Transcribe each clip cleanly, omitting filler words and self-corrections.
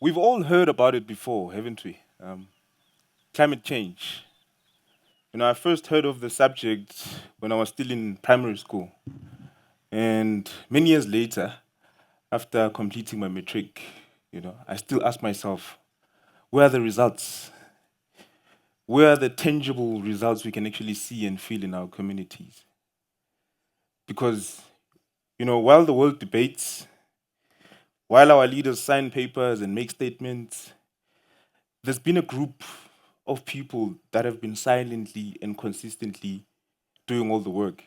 We've all heard about it before, haven't we? Climate change. I first heard of the subject when I was still in primary school. And many years later, after completing my matric, I still ask myself, where are the results? Where are the tangible results we can actually see and feel in our communities? Because, while the world debates, while our leaders sign papers and make statements, there's been a group of people that have been silently and consistently doing all the work,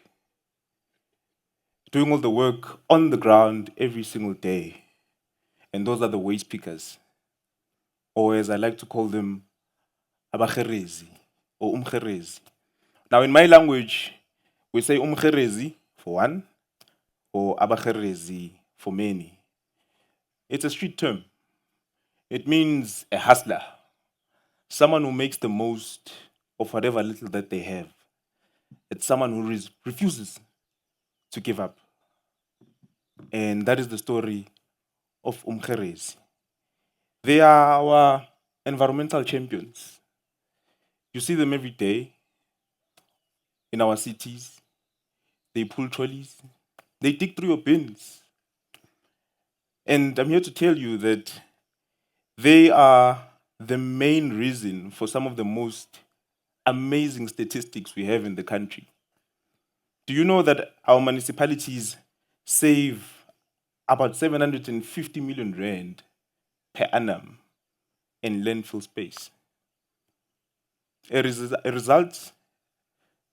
doing all the work on the ground every single day. And those are the waste pickers, or as I like to call them, abacherezi or umcherezi. Now, in my language, we say umcherezi for one, or abacherezi for many. It's a street term. It means a hustler, someone who makes the most of whatever little that they have. It's someone who refuses to give up. And that is the story of Umkherezi. They are our environmental champions. You see them every day in our cities. They pull trolleys. They dig through your bins. And I'm here to tell you that they are the main reason for some of the most amazing statistics we have in the country. Do you know that our municipalities save about 750 million rand per annum in landfill space? A result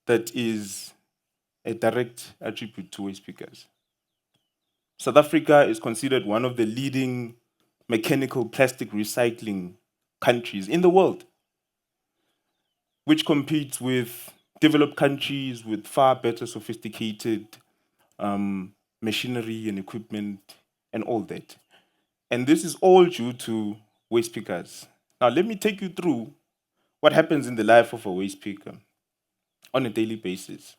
that is a direct attribute to waste pickers. South Africa is considered one of the leading mechanical plastic recycling countries in the world, which competes with developed countries with far better sophisticated machinery and equipment and all that. And this is all due to waste pickers. Now, let me take you through what happens in the life of a waste picker on a daily basis.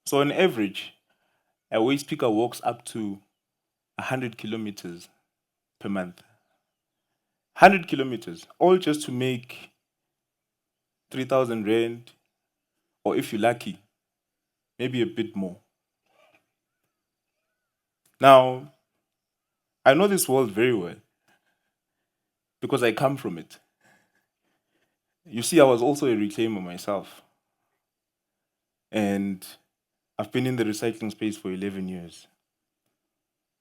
So, on average, a waste picker walks up to 100 kilometers per month. 100 kilometers, all just to make 3,000 rand, or if you're lucky, maybe a bit more. Now, I know this world very well because I come from it. You see, I was also a reclaimer myself. And I've been in the recycling space for 11 years.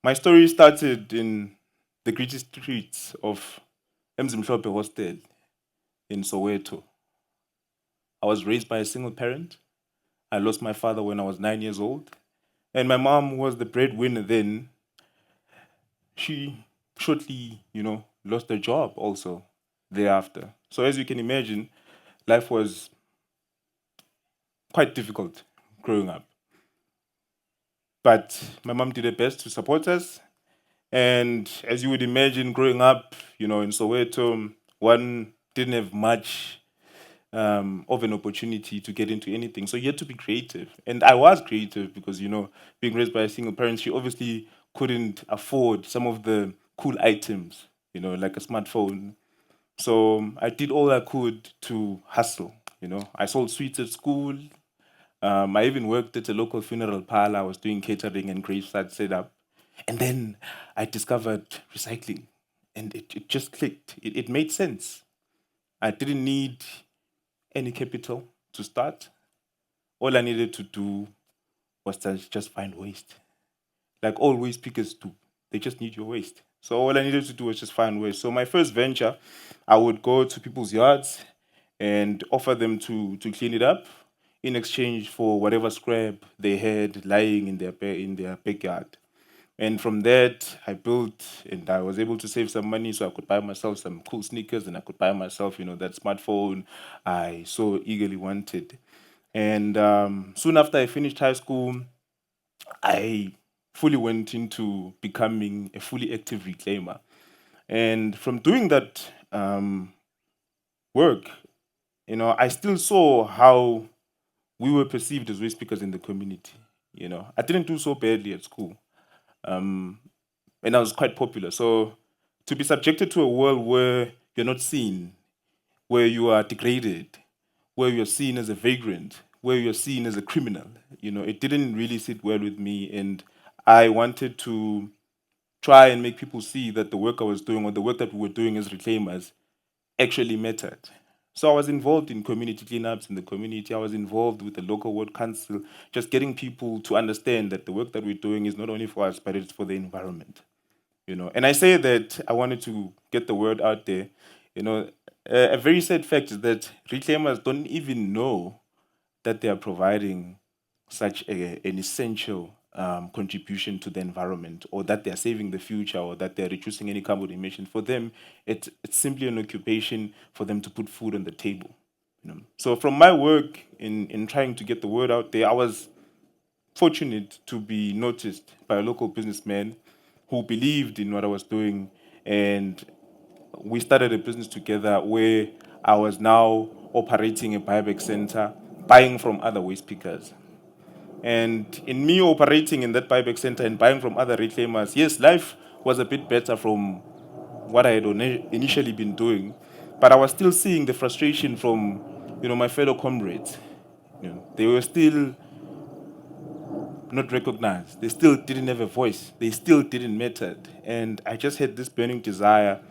My story started in the gritty streets of Mzimhlope Hostel in Soweto. I was raised by a single parent. I lost my father when I was 9 years old. And my mom, who was the breadwinner then, she shortly, lost her job also thereafter. So as you can imagine, life was quite difficult growing up. But my mom did her best to support us. And as you would imagine, growing up, in Soweto, one didn't have much of an opportunity to get into anything. So you had to be creative. And I was creative because, being raised by a single parent, she obviously couldn't afford some of the cool items, like a smartphone. So I did all I could to hustle. I sold sweets at school. I even worked at a local funeral parlor. I was doing catering and graveside setup. And then I discovered recycling. And it just clicked. It made sense. I didn't need any capital to start. All I needed to do was to just find waste. Like all waste pickers do. They just need your waste. So all I needed to do was just find waste. So my first venture, I would go to people's yards and offer them to clean it up in exchange for whatever scrap they had lying in their backyard. And from that, I built and I was able to save some money so I could buy myself some cool sneakers and I could buy myself, that smartphone I so eagerly wanted. And soon after I finished high school, I fully went into becoming a fully active reclaimer. And from doing that work, I still saw how we were perceived as waste pickers in the community. I didn't do so badly at school. And I was quite popular. So To be subjected to a world where you're not seen, where you are degraded, where you're seen as a vagrant, where you're seen as a criminal, it didn't really sit well with me. And I wanted to try and make people see that the work I was doing or the work that we were doing as reclaimers actually mattered. So I was involved in community cleanups in the community. I was involved with the local ward council, just getting people to understand that the work that we're doing is not only for us, but it's for the environment. And I say that I wanted to get the word out there. You know, a very sad fact is that reclaimers don't even know that they are providing such an essential contribution to the environment, or that they are saving the future, or that they are reducing any carbon emissions. For them, it's simply an occupation for them to put food on the table. So from my work in trying to get the word out there, I was fortunate to be noticed by a local businessman who believed in what I was doing, and we started a business together where I was now operating a buyback center, buying from other waste pickers. And in me operating in that buyback center and buying from other reclaimers, yes, life was a bit better from what I had initially been doing, but I was still seeing the frustration from, my fellow comrades. They were still not recognized. They still didn't have a voice. They still didn't matter. And I just had this burning desire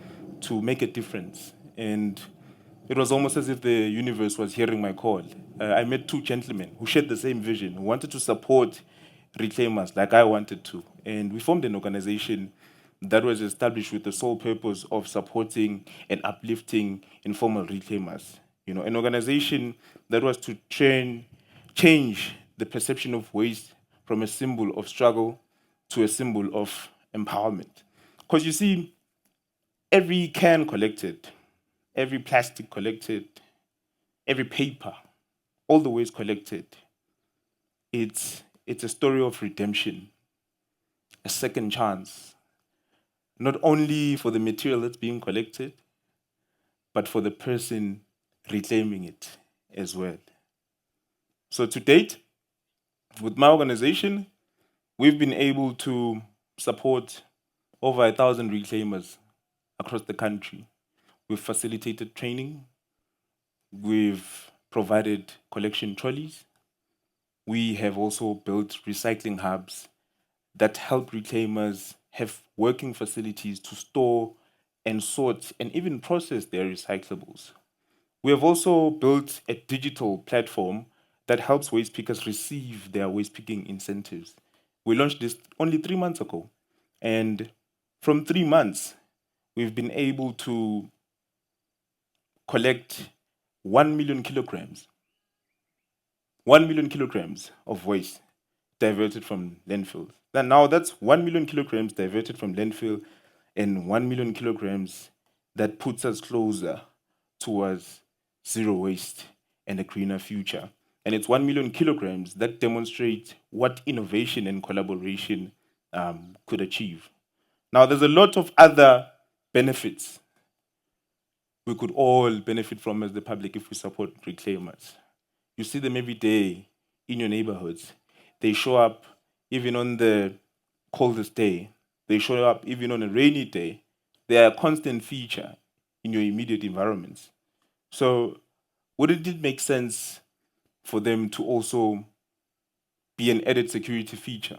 to make a difference. And it was almost as if the universe was hearing my call. I met two gentlemen who shared the same vision, who wanted to support reclaimers like I wanted to. And we formed an organization that was established with the sole purpose of supporting and uplifting informal reclaimers. An organization that was to change the perception of waste from a symbol of struggle to a symbol of empowerment. Because you see, every can collected, every plastic collected, every paper, all the waste collected, it's a story of redemption, a second chance, not only for the material that's being collected, but for the person reclaiming it as well. So to date, with my organization, we've been able to support over 1,000 reclaimers across the country. We've facilitated training, we've provided collection trolleys, we have also built recycling hubs that help reclaimers have working facilities to store and sort and even process their recyclables. We have also built a digital platform that helps waste pickers receive their waste picking incentives. We launched this only 3 months ago. And from 3 months, we've been able to collect 1 million kilograms, 1 million kilograms of waste diverted from landfills. And now that's 1 million kilograms diverted from landfill and 1 million kilograms that puts us closer towards zero waste and a greener future. And it's 1 million kilograms that demonstrate what innovation and collaboration could achieve. Now, there's a lot of other benefits we could all benefit from as the public if we support reclaimers. You see them every day in your neighborhoods. They show up even on the coldest day. They show up even on a rainy day. They are a constant feature in your immediate environments. So, wouldn't it make sense for them to also be an added security feature,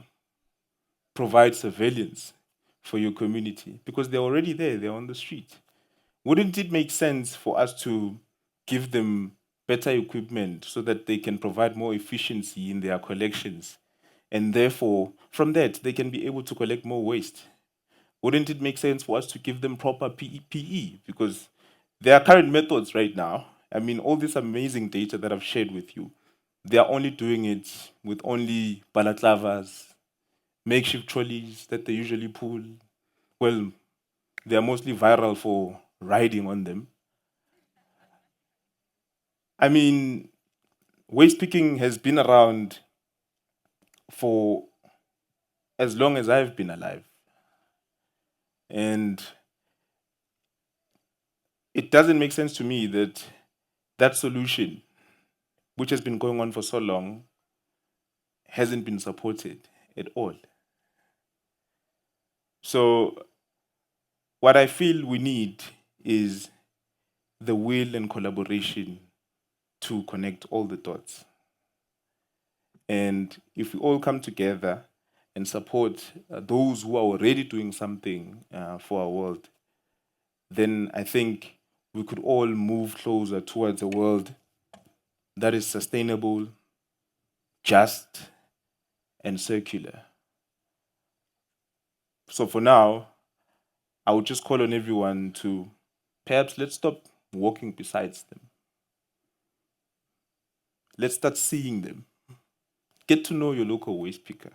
provide surveillance for your community? Because they're already there, they're on the street. Wouldn't it make sense for us to give them better equipment so that they can provide more efficiency in their collections? And therefore, from that, they can be able to collect more waste. Wouldn't it make sense for us to give them proper PPE? Because there are current methods right now. I mean, all this amazing data that I've shared with you, they are only doing it with only balaclavas, makeshift trolleys that they usually pull. Well, they are mostly viral for riding on them. I mean, waste picking has been around for as long as I've been alive. And it doesn't make sense to me that that solution, which has been going on for so long, hasn't been supported at all. So What I feel we need is the will and collaboration to connect all the dots. And if we all come together and support those who are already doing something for our world, then I think we could all move closer towards a world that is sustainable, just, and circular. So for now, I would just call on everyone to perhaps let's stop walking besides them. Let's start seeing them. Get to know your local waste picker.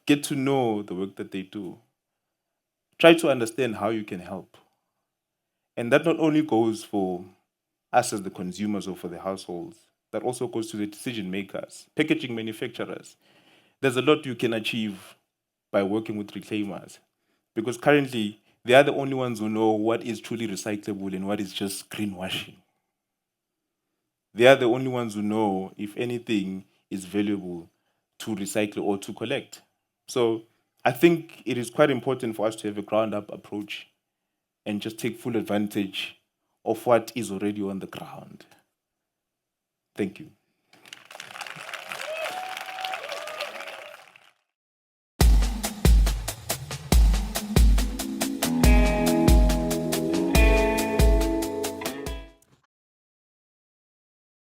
Get to know the work that they do. Try to understand how you can help. And that not only goes for us as the consumers or for the households, that also goes to the decision makers, packaging manufacturers. There's a lot you can achieve by working with reclaimers because currently they are the only ones who know what is truly recyclable and what is just greenwashing. They are the only ones who know if anything is valuable to recycle or to collect. So I think it is quite important for us to have a ground up approach and just take full advantage of what is already on the ground. Thank you.